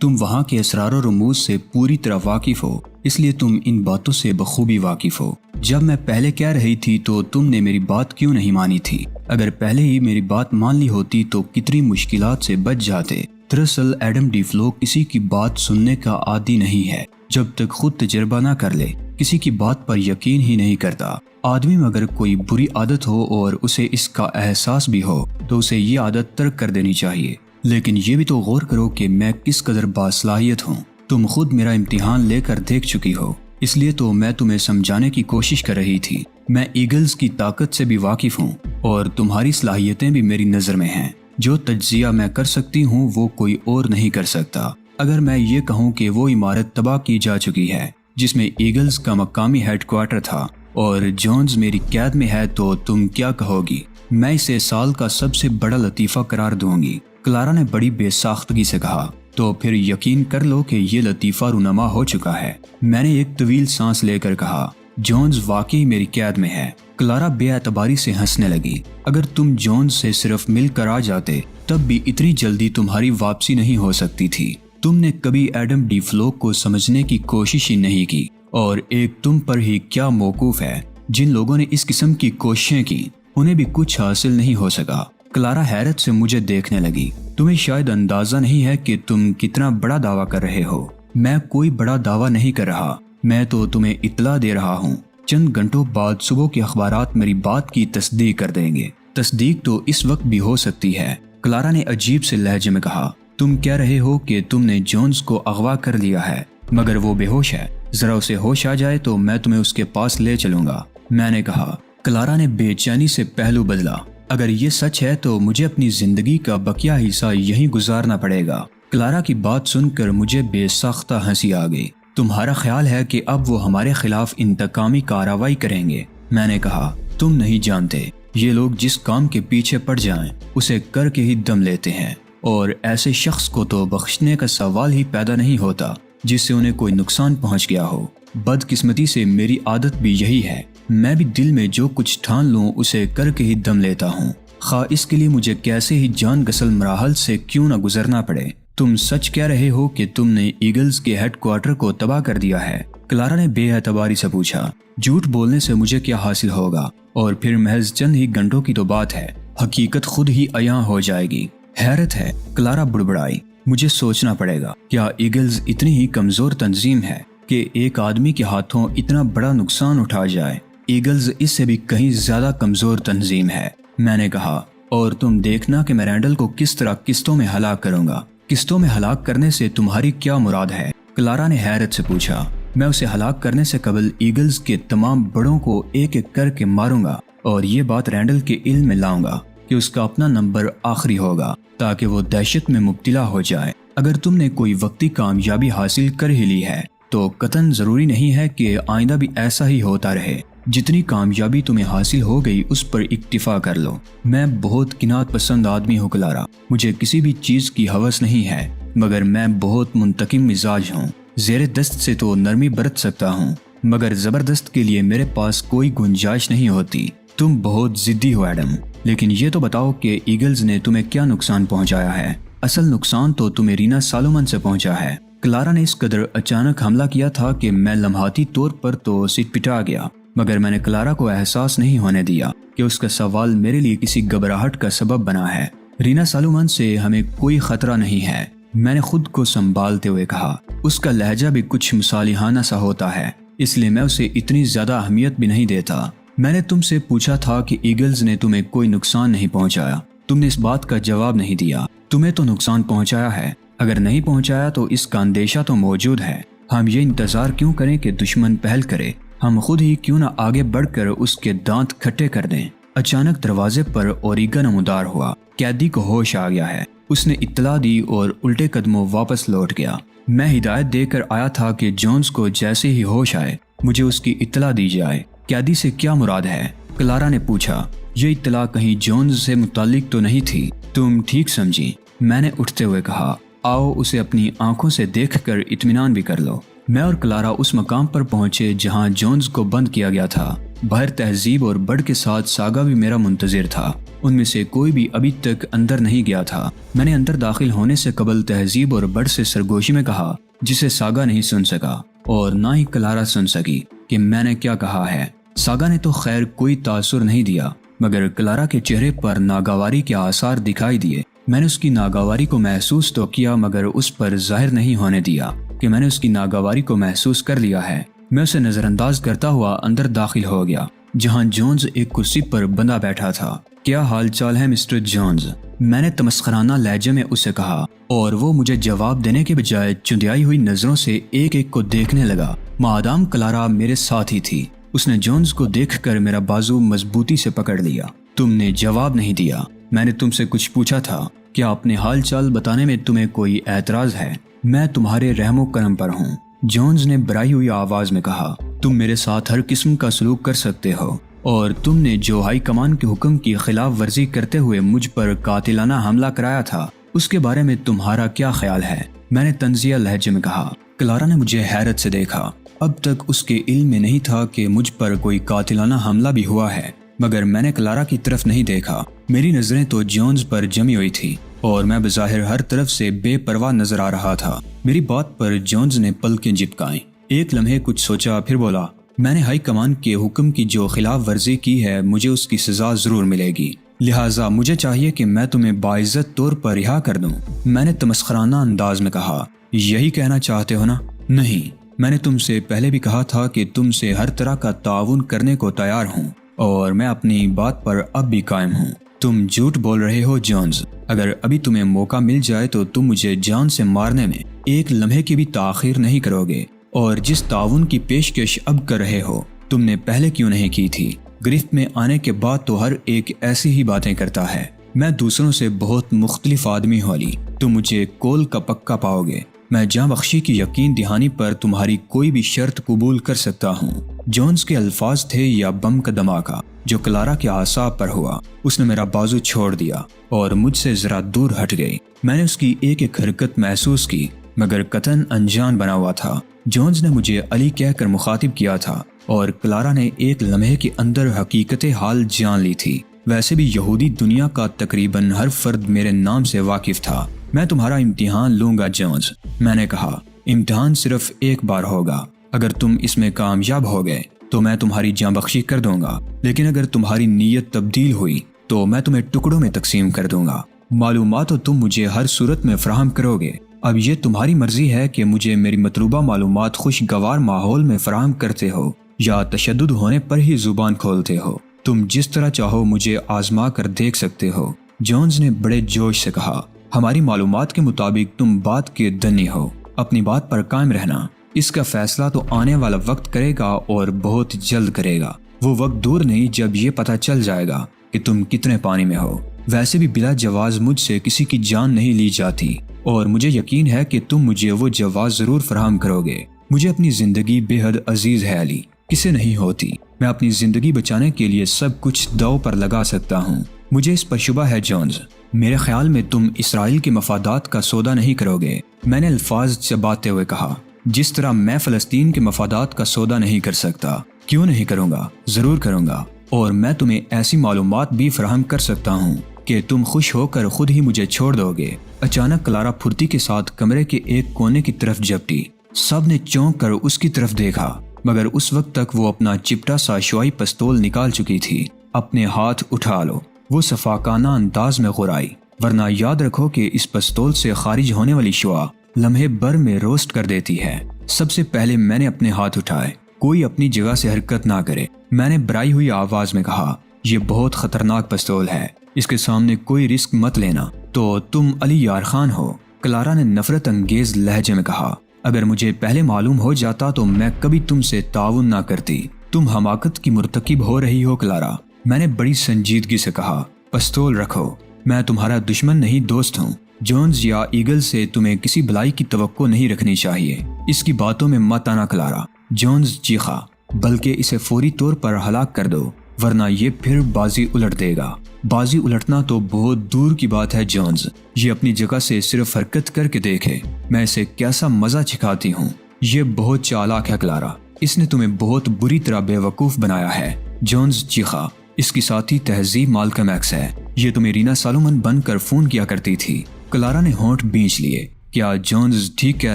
تم وہاں کے اسرار و رموز سے پوری طرح واقف ہو، اس لیے تم ان باتوں سے بخوبی واقف ہو۔ جب میں پہلے کہہ رہی تھی تو تم نے میری بات کیوں نہیں مانی تھی؟ اگر پہلے ہی میری بات مان لی ہوتی تو کتنی مشکلات سے بچ جاتے۔ دراصل ایڈم ڈی فلو کسی کی بات سننے کا عادی نہیں ہے جب تک خود تجربہ نہ کر لے، کسی کی بات پر یقین ہی نہیں کرتا۔ آدمی میں اگر کوئی بری عادت ہو اور اسے اس کا احساس بھی ہو تو اسے یہ عادت ترک کر دینی چاہیے، لیکن یہ بھی تو غور کرو کہ میں کس قدر باصلاحیت ہوں۔ تم خود میرا امتحان لے کر دیکھ چکی ہو، اس لیے تو میں تمہیں سمجھانے کی کوشش کر رہی تھی۔ میں ایگلز کی طاقت سے بھی واقف ہوں اور تمہاری صلاحیتیں بھی میری نظر میں ہیں۔ جو تجزیہ میں کر سکتی ہوں وہ کوئی اور نہیں کر سکتا۔ اگر میں یہ کہوں کہ وہ عمارت تباہ کی جا چکی ہے جس میں ایگلز کا مقامی ہیڈ کوارٹر تھا اور جونز میری قید میں ہے تو تم کیا کہو گی؟ میں اسے سال کا سب سے بڑا لطیفہ قرار دوں گی، کلارا نے بڑی بے ساختگی سے کہا۔ تو پھر یقین کر لو کہ یہ لطیفہ رونما ہو چکا ہے، میں نے ایک طویل سانس لے کر کہا۔ جونز واقعی میری قید میں ہے۔ کلارا بے اعتباری سے ہنسنے لگی۔ اگر تم جونز سے صرف مل کر آ جاتے تب بھی اتنی جلدی تمہاری واپسی نہیں ہو سکتی تھی۔ تم نے کبھی ایڈم ڈی فلو کو سمجھنے کی کوشش ہی نہیں کی، اور ایک تم پر ہی کیا موقوف ہے۔ جن لوگوں نے اس قسم کی کوششیں کی انہیں بھی کچھ حاصل نہیں ہو سکا۔ کلارا حیرت سے مجھے دیکھنے لگی۔ تمہیں شاید اندازہ نہیں ہے کہ تم کتنا بڑا دعویٰ کر رہے ہو۔ میں کوئی بڑا دعویٰ نہیں کر رہا، میں تو تمہیں اطلاع دے رہا ہوں۔ چند گھنٹوں بعد صبح کے اخبارات میری بات کی تصدیق کر دیں گے۔ تصدیق تو اس وقت بھی ہو سکتی ہے، کلارا نے عجیب سے لہجے میں کہا۔ تم کہہ رہے ہو کہ تم نے جونز کو اغوا کر لیا ہے مگر وہ بے ہوش ہے، ذرا اسے ہوش آ جائے تو میں تمہیں اس کے پاس لے چلوں گا، میں نے کہا۔ کلارا نے بے چینی سے پہلو بدلا۔ اگر یہ سچ ہے تو مجھے اپنی زندگی کا بقیہ حصہ یہیں گزارنا پڑے گا۔ کلارا کی بات سن کر مجھے بے ساختہ ہنسی آ گئی۔ تمہارا خیال ہے کہ اب وہ ہمارے خلاف انتقامی کارروائی کریں گے، میں نے کہا۔ تم نہیں جانتے، یہ لوگ جس کام کے پیچھے پڑ جائیں اسے کر کے ہی دم لیتے ہیں، اور ایسے شخص کو تو بخشنے کا سوال ہی پیدا نہیں ہوتا جس سے انہیں کوئی نقصان پہنچ گیا ہو۔ بدقسمتی سے میری عادت بھی یہی ہے، میں بھی دل میں جو کچھ ٹھان لوں اسے کر کے ہی دم لیتا ہوں، خواہ اس کے لیے مجھے کیسے ہی جان گسل مراحل سے کیوں نہ گزرنا پڑے۔ تم سچ کہہ رہے ہو کہ تم نے ایگلز کے ہیڈ کوارٹر کو تباہ کر دیا ہے؟ کلارا نے بے اعتباری سے پوچھا۔ جھوٹ بولنے سے مجھے کیا حاصل ہوگا، اور پھر محض چند ہی گھنٹوں کی تو بات ہے، حقیقت خود ہی عیاں ہو جائے گی۔ حیرت ہے، کلارا بڑبڑائی۔ مجھے سوچنا پڑے گا، کیا ایگلز اتنی ہی کمزور تنظیم ہے کہ ایک آدمی کے ہاتھوں اتنا بڑا نقصان اٹھا جائے؟ ایگلز اس سے بھی کہیں زیادہ کمزور تنظیم ہے، میں نے کہا، اور تم دیکھنا کہ میں رینڈل کو کس طرح قسطوں میں ہلاک کروں گا۔ قسطوں میں ہلاک کرنے سے تمہاری کیا مراد ہے؟ کلارا نے حیرت سے پوچھا۔ میں اسے ہلاک کرنے سے قبل ایگلز کے تمام بڑوں کو ایک ایک کر کے ماروں گا، اور یہ بات رینڈل کے علم میں لاؤں گا کہ اس کا اپنا نمبر آخری ہوگا تاکہ وہ دہشت میں مبتلا ہو جائے۔ اگر تم نے کوئی وقتی کامیابی حاصل کر ہی لی ہے تو قطعاً ضروری نہیں ہے کہ آئندہ بھی ایسا ہی ہوتا رہے۔ جتنی کامیابی تمہیں حاصل ہو گئی اس پر اکتفا کر لو۔ میں بہت قناعت پسند آدمی ہوں کلارا، مجھے کسی بھی چیز کی ہوس نہیں ہے، مگر میں بہت منتقم مزاج ہوں۔ زیر دست سے تو نرمی برت سکتا ہوں مگر زبردست کے لیے میرے پاس کوئی گنجائش نہیں ہوتی۔ تم بہت ضدی ہو ایڈم، لیکن یہ تو بتاؤ کہ ایگلز نے تمہیں کیا نقصان پہنچایا ہے؟ اصل نقصان تو تمہیں رینا سالومن سے پہنچا ہے۔ کلارا نے اس قدر اچانک حملہ کیا تھا کہ میں لمحاتی طور پر تو سٹ پٹا گیا، مگر میں نے کلارا کو احساس نہیں ہونے دیا کہ اس کا سوال میرے لیے کسی گھبراہٹ کا سبب بنا ہے۔ رینا سالومن سے ہمیں کوئی خطرہ نہیں ہے، میں نے خود کو سنبھالتے ہوئے کہا۔ اس کا لہجہ بھی کچھ مصالحانہ سا ہوتا ہے، اس لیے میں اسے اتنی زیادہ اہمیت بھی نہیں دیتا۔ میں نے تم سے پوچھا تھا کہ ایگلز نے تمہیں کوئی نقصان نہیں پہنچایا، تم نے اس بات کا جواب نہیں دیا۔ تمہیں تو نقصان پہنچایا ہے، اگر نہیں پہنچایا تو اس کا اندیشہ تو موجود ہے۔ ہم یہ انتظار کیوں کریں کہ دشمن پہل کرے؟ ہم خود ہی کیوں نہ آگے بڑھ کر اس کے دانت کھٹے کر دیں؟ اچانک دروازے پر اوریگا نمودار ہوا۔ قیدی کو ہوش آ گیا ہے، اس نے اطلاع دی اور الٹے قدموں واپس لوٹ گیا۔ میں ہدایت دے کر آیا تھا کہ جونز کو جیسے ہی ہوش آئے مجھے اس کی اطلاع دی جائے۔ قیدی سے کیا مراد ہے؟ کلارا نے پوچھا۔ یہ اطلاع کہیں جونز سے متعلق تو نہیں تھی؟ تم ٹھیک سمجھی، میں نے اٹھتے ہوئے کہا۔ آؤ اسے اپنی آنکھوں سے دیکھ کر اطمینان بھی کر لو۔ میں اور کلارا اس مقام پر پہنچے جہاں جونز کو بند کیا گیا تھا۔ باہر تہذیب اور بڑھ کے ساتھ ساگا بھی میرا منتظر تھا۔ ان میں سے کوئی بھی ابھی تک اندر نہیں گیا تھا۔ میں نے اندر داخل ہونے سے قبل تہذیب اور بڑھ سے سرگوشی میں کہا، جسے ساگا نہیں سن سکا اور نہ ہی کلارا سن سکی کہ میں نے کیا کہا ہے۔ ساگا نے تو خیر کوئی تاثر نہیں دیا، مگر کلارا کے چہرے پر ناگواری کے آثار دکھائی دیے۔ میں نے اس کی ناگواری کو محسوس تو کیا، مگر اس پر ظاہر نہیں ہونے دیا کہ میں نے اس کی ناگواری کو محسوس کر لیا ہے۔ میں اسے نظر انداز کرتا ہوا اندر داخل ہو گیا، جہاں جونز ایک کرسی پر بندہ بیٹھا تھا۔ کیا حال چال ہے مسٹر جونز؟ میں نے تمسخرانہ لہجے میں اسے کہا، اور وہ مجھے جواب دینے کے بجائے چندیائی ہوئی نظروں سے ایک ایک کو دیکھنے لگا۔ مادام کلارا میرے ساتھ ہی تھی، اس نے جونز کو دیکھ کر میرا بازو مضبوطی سے پکڑ لیا۔ تم نے جواب نہیں دیا۔ میں نے تم سے کچھ پوچھا تھا، کیا اپنے حال چال بتانے میں تمہیں کوئی اعتراض ہے؟ میں تمہارے رحم و کرم پر ہوں، جونز نے بھرائی ہوئی آواز میں کہا۔ تم میرے ساتھ ہر قسم کا سلوک کر سکتے ہو، اور تم نے جو ہائی کمان کے حکم کی خلاف ورزی کرتے ہوئے مجھ پر قاتلانہ حملہ کرایا تھا، اس کے بارے میں تمہارا کیا خیال ہے؟ میں نے طنزیہ لہجے میں کہا۔ کلارا نے مجھے حیرت سے دیکھا۔ اب تک اس کے علم میں نہیں تھا کہ مجھ پر کوئی قاتلانہ حملہ بھی ہوا ہے، مگر میں نے کلارا کی طرف نہیں دیکھا۔ میری نظریں تو جونز پر جمی ہوئی تھی، اور میں بظاہر ہر طرف سے بے پرواہ نظر آ رہا تھا۔ میری بات پر جونز نے پلکیں جھپکائیں۔ ایک لمحے کچھ سوچا، پھر بولا، میں نے ہائی کمان کے حکم کی جو خلاف ورزی کی ہے، مجھے اس کی سزا ضرور ملے گی، لہٰذا مجھے چاہیے کہ میں تمہیں باعزت طور پر رہا کر دوں۔ میں نے تمسخرانہ انداز میں کہا، یہی کہنا چاہتے ہو نا؟ نہیں، میں نے تم سے پہلے بھی کہا تھا کہ تم سے ہر طرح کا تعاون کرنے کو تیار ہوں، اور میں اپنی بات پر اب بھی قائم ہوں۔ تم جھوٹ بول رہے ہو جونز۔ اگر ابھی تمہیں موقع مل جائے تو تم مجھے جان سے مارنے میں ایک لمحے کی بھی تاخیر نہیں کرو گے، اور جس تعاون کی پیشکش اب کر رہے ہو، تم نے پہلے کیوں نہیں کی تھی؟ گرفت میں آنے کے بعد تو ہر ایک ایسی ہی باتیں کرتا ہے۔ میں دوسروں سے بہت مختلف آدمی والی، تم مجھے کول کا پکا پاؤ گے۔ میں جاں بخشی کی یقین دہانی پر تمہاری کوئی بھی شرط قبول کر سکتا ہوں۔ جونز کے الفاظ تھے یا بم کا دھماکہ جو کلارا کے اعصاب پر ہوا۔ اس نے میرا بازو چھوڑ دیا اور مجھ سے ذرا دور ہٹ گئی۔ میں نے اس کی ایک ایک حرکت محسوس کی، مگر قطعاً انجان بنا ہوا تھا۔ جونز نے مجھے علی کہہ کر مخاطب کیا تھا، اور کلارا نے ایک لمحے کے اندر حقیقت حال جان لی تھی۔ ویسے بھی یہودی دنیا کا تقریباً ہر فرد میرے نام سے واقف تھا۔ میں تمہارا امتحان لوں گا جونز، میں نے کہا۔ امتحان صرف ایک بار ہوگا، اگر تم اس میں کامیاب ہو گئے تو میں تمہاری جاں بخشی کر دوں گا، لیکن اگر تمہاری نیت تبدیل ہوئی تو میں تمہیں ٹکڑوں میں تقسیم کر دوں گا۔ معلومات تو تم مجھے ہر صورت میں فراہم کرو گے۔ اب یہ تمہاری مرضی ہے کہ مجھے میری مطلوبہ معلومات خوشگوار ماحول میں فراہم کرتے ہو یا تشدد ہونے پر ہی زبان کھولتے ہو۔ تم جس طرح چاہو مجھے آزما کر دیکھ سکتے ہو، جونز نے بڑے جوش سے کہا۔ ہماری معلومات کے مطابق تم بات کے دنی ہو، اپنی بات پر قائم رہنا۔ اس کا فیصلہ تو آنے والا وقت کرے گا، اور بہت جلد کرے گا۔ وہ وقت دور نہیں جب یہ پتہ چل جائے گا کہ تم کتنے پانی میں ہو۔ ویسے بھی بلا جواز مجھ سے کسی کی جان نہیں لی جاتی، اور مجھے یقین ہے کہ تم مجھے وہ جواز ضرور فراہم کرو گے۔ مجھے اپنی زندگی بے حد عزیز ہے علی، کسے نہیں ہوتی۔ میں اپنی زندگی بچانے کے لیے سب کچھ داؤ پر لگا سکتا ہوں۔ مجھے اس پر شبہ ہے جونز، میرے خیال میں تم اسرائیل کے مفادات کا سودا نہیں کرو گے۔ میں نے الفاظ چباتے ہوئے کہا، جس طرح میں فلسطین کے مفادات کا سودا نہیں کر سکتا۔ کیوں نہیں کروں گا؟ ضرور کروں گا، اور میں تمہیں ایسی معلومات بھی فراہم کر سکتا ہوں کہ تم خوش ہو کر خود ہی مجھے چھوڑ دو گے۔ اچانک کلارا پھرتی کے ساتھ کمرے کے ایک کونے کی طرف جھپٹی۔ سب نے چونک کر اس کی طرف دیکھا، مگر اس وقت تک وہ اپنا چپٹا سا شوائی پستول نکال چکی تھی۔ اپنے ہاتھ اٹھا لو، وہ صفاقانہ انداز میں غرائی، ورنہ یاد رکھو کہ اس پستول سے خارج ہونے والی شعاع لمحے بھر میں روسٹ کر دیتی ہے۔ سب سے پہلے میں نے اپنے ہاتھ اٹھائے۔ کوئی اپنی جگہ سے حرکت نہ کرے، میں نے بھرائی ہوئی آواز میں کہا۔ یہ بہت خطرناک پستول ہے، اس کے سامنے کوئی رسک مت لینا۔ تو تم علی یار خان ہو؟ کلارا نے نفرت انگیز لہجے میں کہا۔ اگر مجھے پہلے معلوم ہو جاتا تو میں کبھی تم سے تعاون نہ کرتی۔ تم حماقت کی مرتکب ہو رہی ہو کلارا، میں نے بڑی سنجیدگی سے کہا۔ پستول رکھو، میں تمہارا دشمن نہیں دوست ہوں۔ جونز یا ایگل سے تمہیں کسی بھلائی کی توقع نہیں رکھنی چاہیے۔ اس کی باتوں میں مت آنا کلارا، جونز چیخا، بلکہ اسے فوری طور پر ہلاک کر دو، ورنہ یہ پھر بازی الٹ دے گا۔ بازی الٹنا تو بہت دور کی بات ہے جونز، یہ اپنی جگہ سے صرف حرکت کر کے دیکھے، میں اسے کیسا مزہ چکھاتی ہوں۔ یہ بہت چالاک ہے کلارا، اس نے تمہیں بہت بری طرح بے وقوف بنایا ہے۔ جونز چیخا، اس کی ساتھی تہذیب مالکم ایکس ہے، یہ تو رینا سالومن بن کر فون کیا کرتی تھی۔ کلارا نے ہونٹ بھینچ لیے۔ کیا جونز ٹھیک کہہ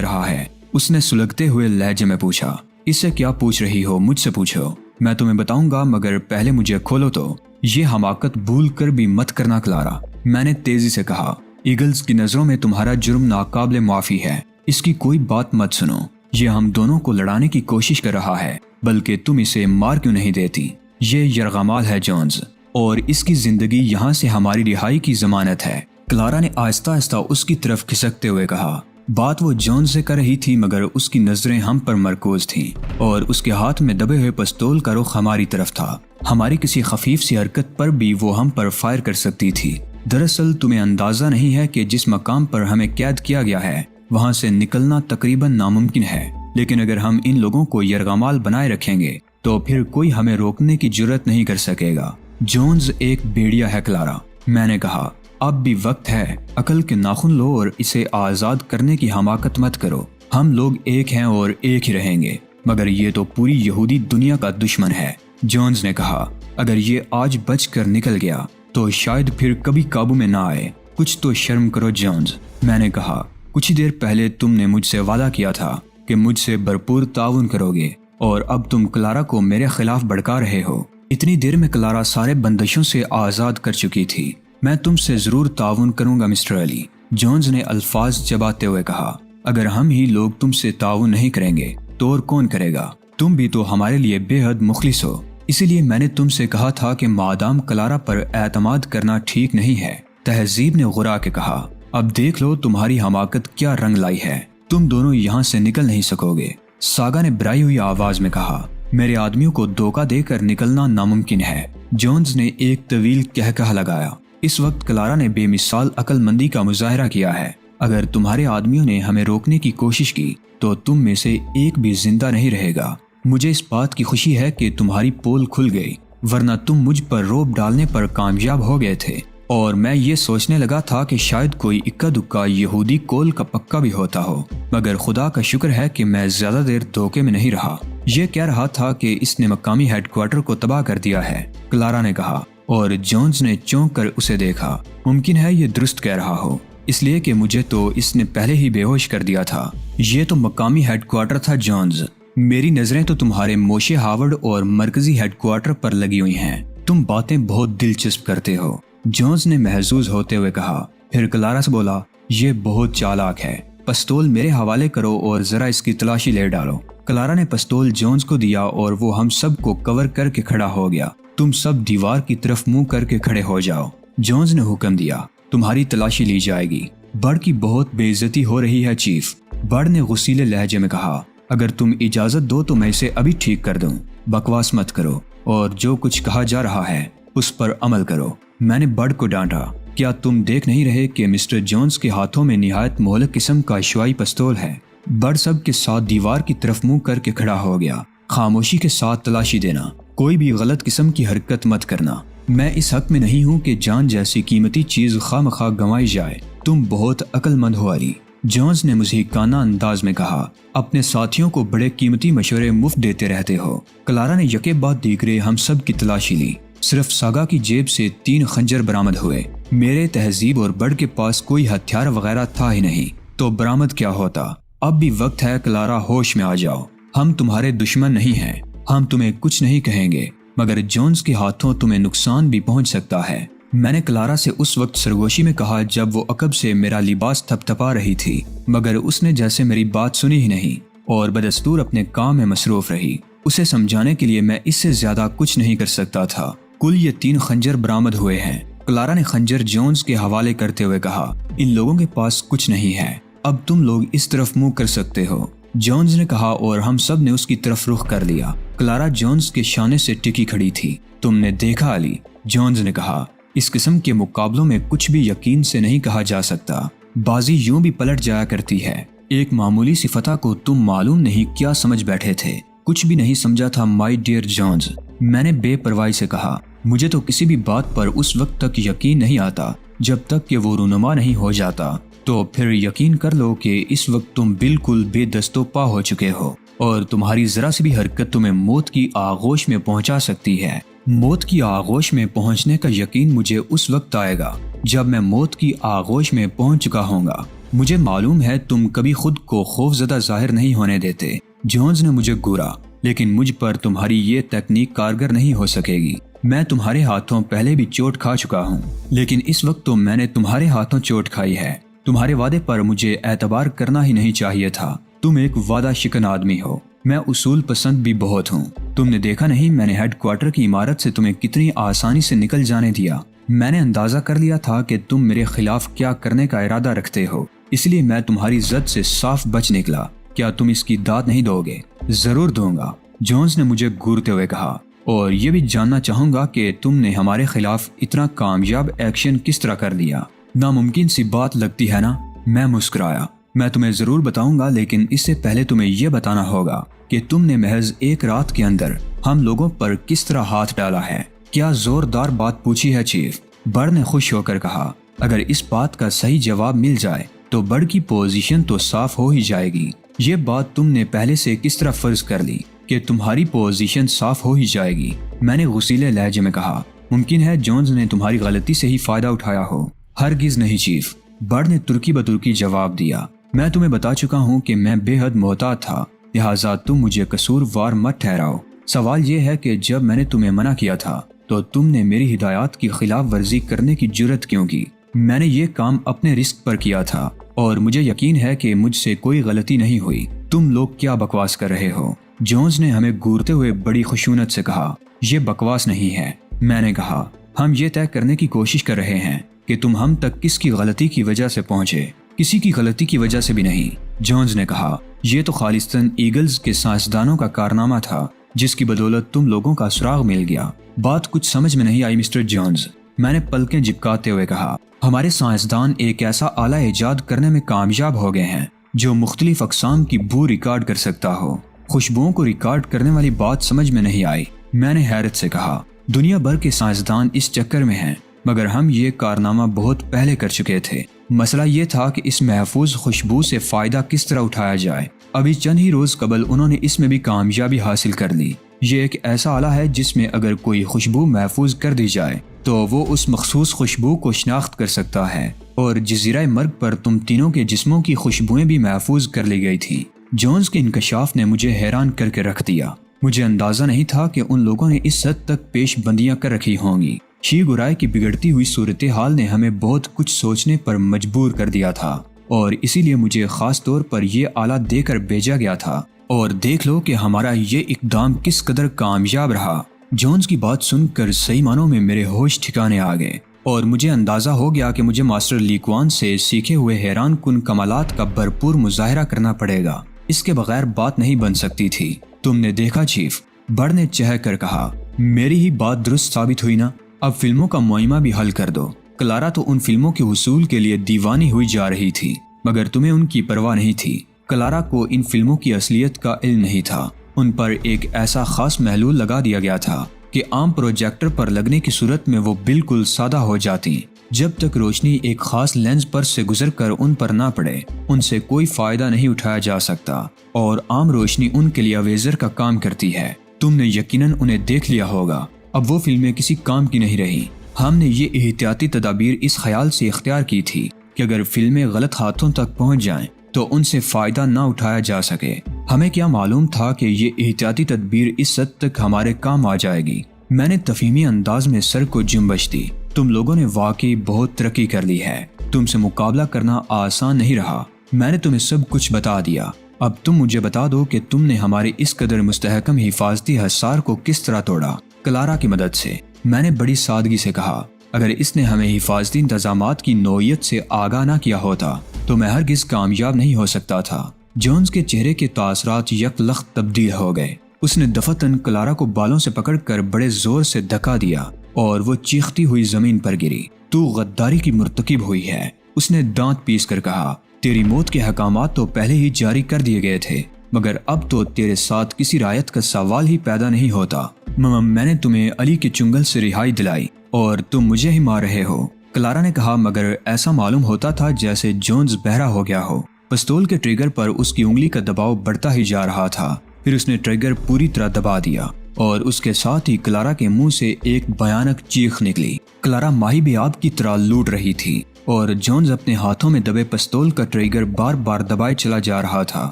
رہا ہے؟ اس نے سلگتے ہوئے لہجے میں پوچھا۔ اس سے کیا پوچھ رہی ہو؟ مجھ سے پوچھو، میں تمہیں بتاؤں گا، مگر پہلے مجھے کھولو تو۔ یہ حماقت بھول کر بھی مت کرنا کلارا، میں نے تیزی سے کہا۔ ایگلز کی نظروں میں تمہارا جرم ناقابل معافی ہے، اس کی کوئی بات مت سنو۔ یہ ہم دونوں کو لڑانے کی کوشش کر رہا ہے، بلکہ تم اسے مار کیوں نہیں دیتی؟ یہ یرغمال ہے جونز، اور اس کی زندگی یہاں سے ہماری رہائی کی ضمانت ہے۔ کلارا نے آہستہ آہستہ اس کی طرف کھسکتے ہوئے کہا۔ بات وہ جونز سے کر رہی تھی، مگر اس کی نظریں ہم پر مرکوز تھیں، اور اس کے ہاتھ میں دبے ہوئے پستول کا رخ ہماری طرف تھا۔ ہماری کسی خفیف سی حرکت پر بھی وہ ہم پر فائر کر سکتی تھی۔ دراصل تمہیں اندازہ نہیں ہے کہ جس مقام پر ہمیں قید کیا گیا ہے، وہاں سے نکلنا تقریباً ناممکن ہے، لیکن اگر ہم ان لوگوں کو یرغمال بنائے رکھیں گے تو پھر کوئی ہمیں روکنے کی جرت نہیں کر سکے گا۔ جونز ایک بھیڑیا ہے کلارا، میں نے کہا۔ اب بھی وقت ہے، عقل کے ناخن لو اور اسے آزاد کرنے کی حماقت مت کرو۔ ہم لوگ ایک ہیں اور ایک ہی رہیں گے، مگر یہ تو پوری یہودی دنیا کا دشمن ہے۔ جونز نے کہا، اگر یہ آج بچ کر نکل گیا تو شاید پھر کبھی قابو میں نہ آئے۔ کچھ تو شرم کرو جونز، میں نے کہا۔ کچھ دیر پہلے تم نے مجھ سے وعدہ کیا تھا کہ مجھ سے بھرپور تعاون کرو گے، اور اب تم کلارا کو میرے خلاف بھڑکا رہے ہو۔ اتنی دیر میں کلارا سارے بندشوں سے آزاد کر چکی تھی۔ میں تم سے ضرور تعاون کروں گا مسٹر علی، جونز نے الفاظ چباتے ہوئے کہا۔ اگر ہم ہی لوگ تم سے تعاون نہیں کریں گے تو اور کون کرے گا؟ تم بھی تو ہمارے لیے بے حد مخلص ہو، اسی لیے میں نے تم سے کہا تھا کہ مادام کلارا پر اعتماد کرنا ٹھیک نہیں ہے۔ تہذیب نے غرا کے کہا، اب دیکھ لو تمہاری حماقت کیا رنگ لائی ہے، تم دونوں یہاں سے نکل نہیں سکو گے۔ ساگا نے برائی ہوئی آواز میں کہا، میرے آدمیوں کو دھوکہ دے کر نکلنا ناممکن ہے۔ جونز نے ایک طویل کہکہا لگایا۔ اس وقت کلارا نے بے مثال عقل مندی کا مظاہرہ کیا ہے۔ اگر تمہارے آدمیوں نے ہمیں روکنے کی کوشش کی تو تم میں سے ایک بھی زندہ نہیں رہے گا۔ مجھے اس بات کی خوشی ہے کہ تمہاری پول کھل گئی، ورنہ تم مجھ پر روب ڈالنے پر کامیاب ہو گئے تھے، اور میں یہ سوچنے لگا تھا کہ شاید کوئی اکا دکا یہودی کول کا پکا بھی ہوتا ہو، مگر خدا کا شکر ہے کہ میں زیادہ دیر دھوکے میں نہیں رہا۔ یہ کہہ رہا تھا کہ اس نے مقامی ہیڈ کوارٹر کو تباہ کر دیا ہے، کلارا نے کہا، اور جونز نے چونک کر اسے دیکھا۔ ممکن ہے یہ درست کہہ رہا ہو، اس لیے کہ مجھے تو اس نے پہلے ہی بے ہوش کر دیا تھا۔ یہ تو مقامی ہیڈ کوارٹر تھا جونز، میری نظریں تو تمہارے موشے ہاورڈ اور مرکزی ہیڈ کوارٹر پر لگی ہوئی ہیں۔ تم باتیں بہت دلچسپ کرتے ہو، جونز نے محظوظ ہوتے ہوئے کہا۔ پھر کلارا سے بولا، یہ بہت چالاک ہے، پستول میرے حوالے کرو اور ذرا اس کی تلاشی لے ڈالو۔ کلارا نے پستول جونز کو دیا اور وہ ہم سب کو کور کر کے کھڑا ہو گیا۔ تم سب دیوار کی طرف منہ کر کے کھڑے ہو جاؤ، جونز نے حکم دیا۔ تمہاری تلاشی لی جائے گی۔ بڑ کی بہت بے عزتی ہو رہی ہے چیف، بڑ نے غصیلے لہجے میں کہا۔ اگر تم اجازت دو تو میں اسے ابھی ٹھیک کر دوں۔ بکواس مت کرو، اور جو کچھ کہا جا رہا ہے اس پر عمل کرو، میں نے بڑ کو ڈانٹا۔ کیا تم دیکھ نہیں رہے کہ مسٹر جونز کے ہاتھوں میں نہایت مہلک قسم کا شوائی پستول ہے؟ بڑ سب کے ساتھ دیوار کی طرف منہ کر کے کھڑا ہو گیا۔ خاموشی کے ساتھ تلاشی دینا، کوئی بھی غلط قسم کی حرکت مت کرنا۔ میں اس حق میں نہیں ہوں کہ جان جیسی قیمتی چیز خواہ مخواہ گنوائی جائے۔ تم بہت عقل مند ہو علی، جونز نے مضحکانہ انداز میں کہا۔ اپنے ساتھیوں کو بڑے قیمتی مشورے مفت دیتے رہتے ہو۔ کلارا نے یکے بعد دیگرے ہم سب کی تلاشی لی۔ صرف ساگا کی جیب سے 3 خنجر برآمد ہوئے۔ میرے تہذیب اور بڑ کے پاس کوئی ہتھیار وغیرہ تھا ہی نہیں، تو برآمد کیا ہوتا؟ اب بھی وقت ہے کلارا، ہوش میں آ جاؤ۔ ہم تمہارے دشمن نہیں ہیں، ہم تمہیں کچھ نہیں کہیں گے، مگر جونز کے ہاتھوں تمہیں نقصان بھی پہنچ سکتا ہے۔ میں نے کلارا سے اس وقت سرگوشی میں کہا جب وہ عقب سے میرا لباس تھپ تھپا رہی تھی، مگر اس نے جیسے میری بات سنی ہی نہیں اور بدستور اپنے کام میں مصروف رہی۔ اسے سمجھانے کے لیے میں اس سے زیادہ کچھ نہیں کر سکتا تھا۔ کل یہ 3 خنجر برآمد ہوئے ہیں۔ کلارا نے خنجر جونز کے حوالے کرتے ہوئے کہا، ان لوگوں کے پاس کچھ نہیں ہے، اب تم لوگ اس طرف منہ کر سکتے ہو، جونز نے کہا، اور ہم سب نے اس کی طرف رخ کر لیا۔ کلارا جونز کے شانے سے ٹکی کھڑی تھی۔ تم نے دیکھا علی، جونز نے کہا، اس قسم کے مقابلوں میں کچھ بھی یقین سے نہیں کہا جا سکتا، بازی یوں بھی پلٹ جایا کرتی ہے۔ ایک معمولی سی فتح کو تم معلوم نہیں کیا سمجھ بیٹھے تھے۔ کچھ بھی نہیں سمجھا تھا مائی ڈیئر جونز، میں نے بے پرواہی سے کہا۔ مجھے تو کسی بھی بات پر اس وقت تک یقین نہیں آتا جب تک کہ وہ رونما نہیں ہو جاتا، تو پھر یقین کر لو کہ اس وقت تم بالکل بے دست و پا ہو چکے ہو، اور تمہاری ذرا سی بھی حرکت تمہیں موت کی آغوش میں پہنچا سکتی ہے۔ موت کی آغوش میں پہنچنے کا یقین مجھے اس وقت آئے گا جب میں موت کی آغوش میں پہنچ چکا ہوں گا۔ مجھے معلوم ہے تم کبھی خود کو خوف زدہ ظاہر نہیں ہونے دیتے۔ جونز نے مجھے گورا، لیکن مجھ پر تمہاری یہ تکنیک کارگر نہیں ہو سکے گی۔ میں تمہارے ہاتھوں پہلے بھی چوٹ کھا چکا ہوں، لیکن اس وقت تو میں نے تمہارے ہاتھوں چوٹ کھائی ہے۔ تمہارے وعدے پر مجھے اعتبار کرنا ہی نہیں چاہیے تھا۔ تم ایک وعدہ شکن آدمی ہو۔ میں اصول پسند بھی بہت ہوں۔ تم نے دیکھا نہیں میں نے ہیڈ کوارٹر کی عمارت سے تمہیں کتنی آسانی سے نکل جانے دیا۔ میں نے اندازہ کر لیا تھا کہ تم میرے خلاف کیا کرنے کا ارادہ رکھتے ہو، اس لیے میں تمہاری زد سے صاف بچ نکلا۔ کیا تم اس کی داد نہیں دو گے؟ ضرور دوں گا، جونز نے مجھے گورتے ہوئے کہا، اور یہ بھی جاننا چاہوں گا کہ تم نے ہمارے خلاف اتنا کامیاب ایکشن کس طرح کر لیا۔ ناممکن سی بات لگتی ہے نا؟ میں مسکرایا۔ میں تمہیں ضرور بتاؤں گا، لیکن اس سے پہلے تمہیں یہ بتانا ہوگا کہ تم نے محض ایک رات کے اندر ہم لوگوں پر کس طرح ہاتھ ڈالا ہے۔ کیا زوردار بات پوچھی ہے چیف؟ بڑ نے خوش ہو کر کہا۔ اگر اس بات کا صحیح جواب مل جائے تو بڑ کی پوزیشن تو صاف ہو ہی جائے گی۔ یہ بات تم نے پہلے سے کس طرح فرض کر لی کہ تمہاری پوزیشن صاف ہو ہی جائے گی؟ میں نے غصیلے لہجے میں کہا۔ ممکن ہے جونز نے تمہاری غلطی سے ہی فائدہ اٹھایا ہو۔ ہرگز نہیں چیف، بڑ نے ترکی بترکی جواب دیا۔ میں تمہیں بتا چکا ہوں کہ میں بے حد محتاط تھا، لہٰذا تم مجھے قصوروار مت ٹھہراؤ۔ سوال یہ ہے کہ جب میں نے تمہیں منع کیا تھا تو تم نے میری ہدایات کی خلاف ورزی کرنے کی جرت کیوں کی؟ میں نے یہ کام اپنے رسک پر کیا تھا اور مجھے یقین ہے کہ مجھ سے کوئی غلطی نہیں ہوئی۔ تم لوگ کیا بکواس کر رہے ہو؟ جونز نے ہمیں گورتے ہوئے بڑی خشونت سے کہا۔ یہ بکواس نہیں ہے، میں نے کہا۔ ہم یہ طے کرنے کی کوشش کر رہے ہیں کہ تم ہم تک کس کی غلطی کی وجہ سے پہنچے۔ کسی کی غلطی کی وجہ سے بھی نہیں، جونز نے کہا۔ یہ تو خالصتاً ایگلز کے سائنسدانوں کا کارنامہ تھا جس کی بدولت تم لوگوں کا سراغ مل گیا۔ بات کچھ سمجھ میں نہیں آئی مسٹر جونز، میں نے پلکیں جھپکاتے ہوئے کہا۔ ہمارے سائنسدان ایک ایسا آلہ ایجاد کرنے میں کامیاب ہو گئے ہیں جو مختلف اقسام کی بو ریکارڈ کر سکتا ہو۔ خوشبوؤں کو ریکارڈ کرنے والی بات سمجھ میں نہیں آئی، میں نے حیرت سے کہا۔ دنیا بھر کے سائنسدان اس چکر میں ہیں، مگر ہم یہ کارنامہ بہت پہلے کر چکے تھے۔ مسئلہ یہ تھا کہ اس محفوظ خوشبو سے فائدہ کس طرح اٹھایا جائے۔ ابھی چند ہی روز قبل انہوں نے اس میں بھی کامیابی حاصل کر لی۔ یہ ایک ایسا آلہ ہے جس میں اگر کوئی خوشبو محفوظ کر دی جائے تو وہ اس مخصوص خوشبو کو شناخت کر سکتا ہے، اور جزیرہ مرگ پر تم تینوں کے جسموں کی خوشبوئیں بھی محفوظ کر لی گئی تھی۔ جونز کے انکشاف نے مجھے حیران کر کے رکھ دیا۔ مجھے اندازہ نہیں تھا کہ ان لوگوں نے اس حد تک پیش بندیاں کر رکھی ہوں گی۔ شی گورائے کی بگڑتی ہوئی صورتحال نے ہمیں بہت کچھ سوچنے پر مجبور کر دیا تھا، اور اسی لیے مجھے خاص طور پر یہ آلہ دے کر بھیجا گیا تھا۔ اور دیکھ لو کہ ہمارا یہ اقدام کس قدر کامیاب رہا۔ جونز کی بات سن کر صحیح معنوں میں میرے ہوش ٹھکانے آ گئے، اور مجھے اندازہ ہو گیا کہ مجھے ماسٹر لیکوان سے سیکھے ہوئے حیران کن کمالات کا بھرپور مظاہرہ کرنا پڑے گا۔ اس کے بغیر بات نہیں بن سکتی تھی۔ تم نے دیکھا چیف، بڑ نے چہک کر کہا۔ میری ہی بات درست ثابت ہوئی نا؟ اب فلموں کا معائنہ بھی حل کر دو۔ کلارا تو ان فلموں کے حصول کے لیے دیوانی ہوئی جا رہی تھی، مگر تمہیں ان کی پرواہ نہیں تھی۔ کلارا کو ان فلموں کی اصلیت کا علم نہیں تھا۔ ان پر ایک ایسا خاص محلول لگا دیا گیا تھا کہ عام پروجیکٹر پر لگنے کی صورت میں وہ بالکل سادہ ہو جاتی۔ جب تک روشنی ایک خاص لینز پر سے گزر کر ان پر نہ پڑے، ان سے کوئی فائدہ نہیں اٹھایا جا سکتا، اور عام روشنی ان کے لیے اویزر کا کام کرتی ہے۔ تم نے یقیناً انہیں دیکھ لیا ہوگا۔ اب وہ فلمیں کسی کام کی نہیں رہی۔ ہم نے یہ احتیاطی تدابیر اس خیال سے اختیار کی تھی کہ اگر فلمیں غلط ہاتھوں تک پہنچ جائیں تو ان سے فائدہ نہ اٹھایا جا سکے۔ ہمیں کیا معلوم تھا کہ یہ احتیاطی تدبیر اس حد تک ہمارے کام آ جائے گی؟ میں نے تفہیمی انداز میں سر کو جنبش دی۔ تم لوگوں نے واقعی بہت ترقی کر لی ہے۔ تم سے مقابلہ کرنا آسان نہیں رہا۔ میں نے تمہیں سب کچھ بتا دیا۔ اب تم مجھے بتا دو کہ تم نے ہمارے اس قدر مستحکم حفاظتی حصار کو کس طرح توڑا؟ کلارا کی مدد سے، میں نے بڑی سادگی سے کہا۔ اگر اس نے ہمیں حفاظتی انتظامات کی نوعیت سے آگاہ نہ کیا ہوتا تو میں ہرگز کامیاب نہیں ہو سکتا تھا۔ جونز کے چہرے کے تاثرات یک لخت تبدیل ہو گئے۔ اس نے دفعتاً کلارا کو بالوں سے پکڑ کر بڑے زور سے دھکا دیا اور وہ چیختی ہوئی زمین پر گری۔ تو غداری کی مرتکب ہوئی ہے، اس نے دانت پیس کر کہا۔ تیری موت کے احکامات تو پہلے ہی جاری کر دیے گئے تھے، مگر اب تو تیرے ساتھ کسی رعایت کا سوال ہی پیدا نہیں ہوتا۔ میں نے تمہیں علی کے چنگل سے رہائی دلائی اور تم مجھے ہی مار رہے ہو، کلارا نے کہا، مگر ایسا معلوم ہوتا تھا جیسے جونز بہرا ہو گیا ہو۔ پستول کے ٹریگر پر اس کی انگلی کا دباؤ بڑھتا ہی جا رہا تھا۔ پھر اس نے ٹریگر پوری طرح دبا دیا اور اس کے ساتھ ہی کلارا کے منہ سے ایک بھیانک چیخ نکلی۔ کلارا ماہی بھی آپ کی طرح لوٹ رہی تھی اور جونز اپنے ہاتھوں میں دبے پستول کا ٹریگر بار بار دبائے چلا جا رہا تھا۔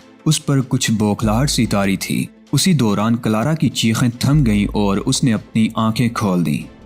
اس پر کچھ بوکھلاہٹ سی طاری تھی۔ اسی دوران کلارا کی چیخیں تھم گئیں اور اس نے اپنی آنکھیں کھول دیں۔